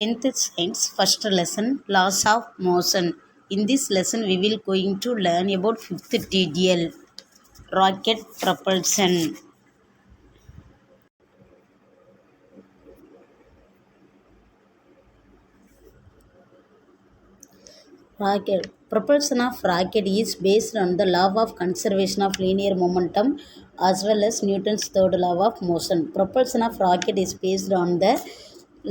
10th Science First Lesson Laws of Motion. In this lesson we will going to learn about fifth TDL rocket propulsion. Rocket propulsion of rocket is based on the law of conservation of linear momentum as well as Newton's third law of motion. Propulsion of rocket is based on the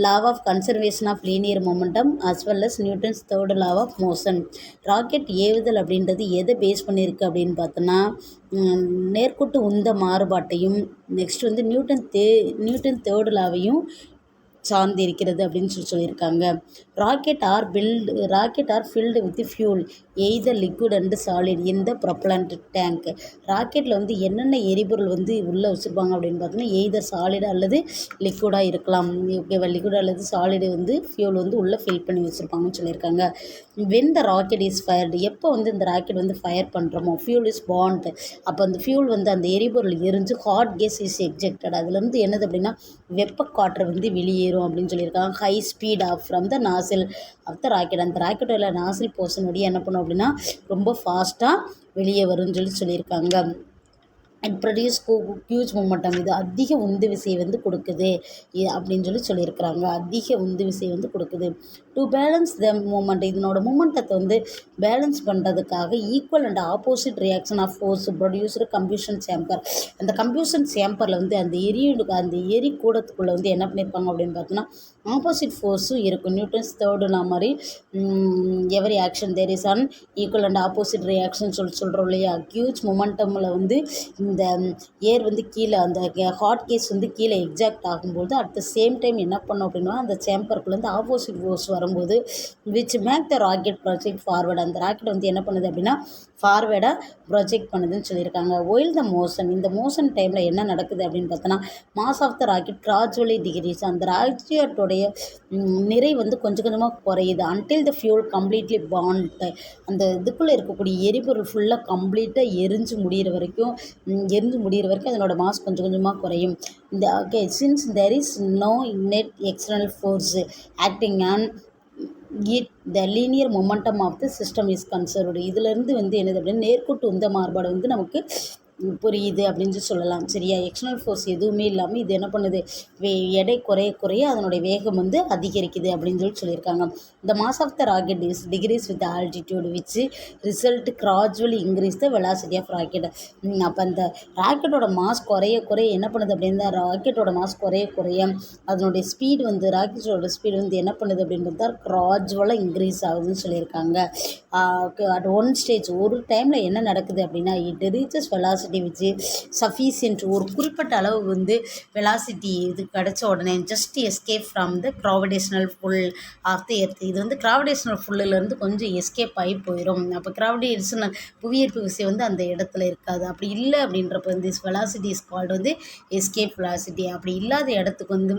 law of conservation of linear momentum as well as Newton's third law of motion. Rocket ஏவுதல் அப்படின்றது எதை base பண்ணியிருக்கு அப்படின்னு பார்த்தோன்னா நேர்கோட்டு உந்த மாறுபாட்டையும் next வந்து நியூட்டன் தேர்ட் லாவையும் சார்ந்து இருக்கிறது அப்படின்னு சொல்லியிருக்காங்க. Rocket are filled with fuel either liquid and solid in the propellant tank. ராக்கெட்டில் வந்து என்னென்ன எரிபொருள் வந்து உள்ளே வச்சுருப்பாங்க அப்படின்னு பார்த்தோன்னா எய்தர் சாலிடு அல்லது லிக்விடாக இருக்கலாம். ஓகேவா, லிக்விட் அல்லது சாலிடு வந்து ஃபியூல் வந்து உள்ளே ஃபில் பண்ணி வச்சுருப்பாங்கன்னு சொல்லியிருக்காங்க. When the rocket is fired, எப்போ வந்து இந்த ராக்கெட் வந்து ஃபயர் பண்ணுறோமோ ஃபியூல் இஸ் பாண்ட், அப்போ அந்த ஃபியூல் வந்து அந்த எரிபொருள் எரிஞ்சு ஹாட் கேஸ் இஸ் எக்ஜெக்டட், அதுலேருந்து என்னது அப்படின்னா வெப்பக்காற்று வந்து வெளியேறும் அப்படின்னு சொல்லியிருக்காங்க. High speed off from the nozzle of the rocket, அந்த ராக்கெட்டோட நாசில் போர்ஷன் வழியாக என்ன பண்ணும் அப்படின்னா ரொம்ப ஃபாஸ்ட்டாக வெளியே வரும்னு சொல்லியிருக்காங்க. அண்ட் ப்ரொடியூஸ் ஹியூஜ் மூமெண்டம், இது அதிக உந்து விசையை வந்து கொடுக்குது அப்படின்னு சொல்லியிருக்கிறாங்க. அதிக உந்து விசை வந்து கொடுக்குது. டு பேலன்ஸ் த மூமெண்ட், இதனோட மூமெண்டத்தை வந்து பேலன்ஸ் பண்ணுறதுக்காக equal and opposite reaction of force produced combustion chamber. அந்த கம்ப்யூஷன் சேம்பரில் வந்து அந்த எரி கூடத்துக்குள்ளே வந்து என்ன பண்ணியிருப்பாங்க அப்படின்னு பார்த்தோன்னா ஆப்போசிட் ஃபோர்ஸும் இருக்கும். நியூட்டன்ஸ் தேர்டு நான் மாதிரி every action there is an equal and opposite reaction சொல்கிறோம் இல்லையா. ஹியூஜ் மொமெண்டமில் வந்து இந்த ஏர் வந்து கீழே அந்த ஹாட் கேஸ் வந்து கீழே எக்ஸாக்ட் ஆகும்போது அட் த சேம் டைம் என்ன பண்ணோம் அப்படின்னா அந்த சேம்பருக்குள்ளேருந்து ஆப்போசிட் ஃபோர்ஸ் வரும்போது which make the rocket project forward, அந்த ராக்கெட் வந்து என்ன பண்ணுது அப்படின்னா ஃபார்வேர்டாக ப்ரொஜெக்ட் பண்ணுதுன்னு சொல்லியிருக்காங்க. ஒயில் த மோஷன், இந்த மோஷன் டைமில் என்ன நடக்குது அப்படின்னு பார்த்தோன்னா mass of the rocket gradually decreases, அந்த ராக்கெட்டோடைய நிறை வந்து கொஞ்சம் கொஞ்சமாக குறையுது. Until the fuel completely burnt, அந்த இதுக்குள்ளே இருக்கக்கூடிய எரிபொருள் ஃபுல்லாக கம்ப்ளீட்டாக எரிஞ்சு முடிகிற வரைக்கும் அதனோட மாஸ் கொஞ்சம் கொஞ்சமாக குறையும். இந்த okay since there is no net external force acting on it the linear momentum of the system is conserved. இதிலேருந்து வந்து என்னது அப்படின்னா நேர்கோட்டு உந்த மாறுபாடு வந்து நமக்கு புரியுது அப்படின்னு சொல்லலாம். சரியா, எக்ஸ்டர்னல் ஃபோர்ஸ் எதுவுமே இல்லாமல் இது என்ன பண்ணுது, எடை குறைய அதனுடைய வேகம் வந்து அதிகரிக்குது அப்படின்னு சொல்லியிருக்காங்க. The mass of the rocket is decreases with altitude which result gradually increase the velocity of rocket. அப்போ அந்த ராக்கெட்டோட மாஸ் குறைய என்ன பண்ணுது அப்படின்னா ராக்கெட்டோட மாஸ் குறைய அதனுடைய ஸ்பீடு வந்து ராக்கெட்டோட ஸ்பீடு வந்து என்ன பண்ணுது அப்படின்னு பார்த்தா கிராஜுவலாக இன்க்ரீஸ் ஆகுதுன்னு சொல்லியிருக்காங்க. அட் ஒன் ஸ்டேஜ் ஒரு டைமில் என்ன நடக்குது அப்படின்னா it reaches velocity which sufficient, ஒரு குறிப்பிட்ட அளவு வந்து வெலாசிட்டி இது கிடைச்ச உடனே just escape from the gravitational pull of the earth, இது வந்து கிராவிடேஷனல் ஃபுல்லிலேருந்து கொஞ்சம் எஸ்கேப் ஆகி போயிடும். அப்போ கிராவிடேஷனல் புவியீர்ப்பு விசை வந்து அந்த இடத்துல இருக்காது. அப்படி இல்லை அப்படின்றப்ப வந்து வெலாசிட்டி இஸ் கால்டு வந்து எஸ்கேப் வெலாசிட்டி. அப்படி இல்லாத இடத்துக்கு வந்து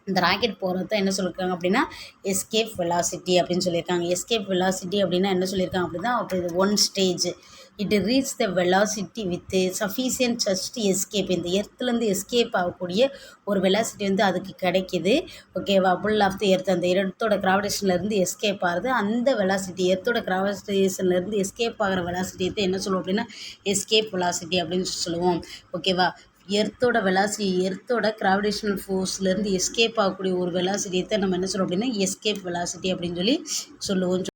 இந்த ராக்கெட் போகிறது தான் என்ன சொல்லியிருக்காங்க அப்படின்னா எஸ்கேப் வெலாசிட்டி அப்படின்னு சொல்லியிருக்காங்க. எஸ்கேப் வெலாசிட்டி அப்படின்னா என்ன சொல்லியிருக்காங்க அப்படின்னா அப்போ இது one stage it reach the velocity with sufficient just escape, இந்த எர்த்துலேருந்து எஸ்கேப் ஆகக்கூடிய ஒரு வெலாசிட்டி வந்து அதுக்கு கிடைக்கிது. ஓகேவா, ஃபுல் ஆஃப் த எர்த், அந்த எர்த்தோட கிராவிடேஷன்லேருந்து எஸ்கேப் ஆகுது. அந்த வெலாசிட்டி எர்த்தோட கிராவிடேஷன்லேருந்து எஸ்கேப் ஆகிற வெலாசிட்டியை தான் என்ன சொல்லுவோம் அப்படின்னா எஸ்கேப் வெலாசிட்டி அப்படின்னு சொல்லுவோம். ஓகேவா, எர்த்தோட வெலாசிட்டி எர்த்தோட கிராவிடேஷனல் ஃபோர்ஸ்லேருந்து எஸ்கேப் ஆகக்கூடிய ஒரு வெலாசிட்டியை தான் நம்ம என்ன சொல்லுவோம் அப்படின்னா எஸ்கேப் வெலாசிட்டி அப்படின்னு சொல்லுவோம்.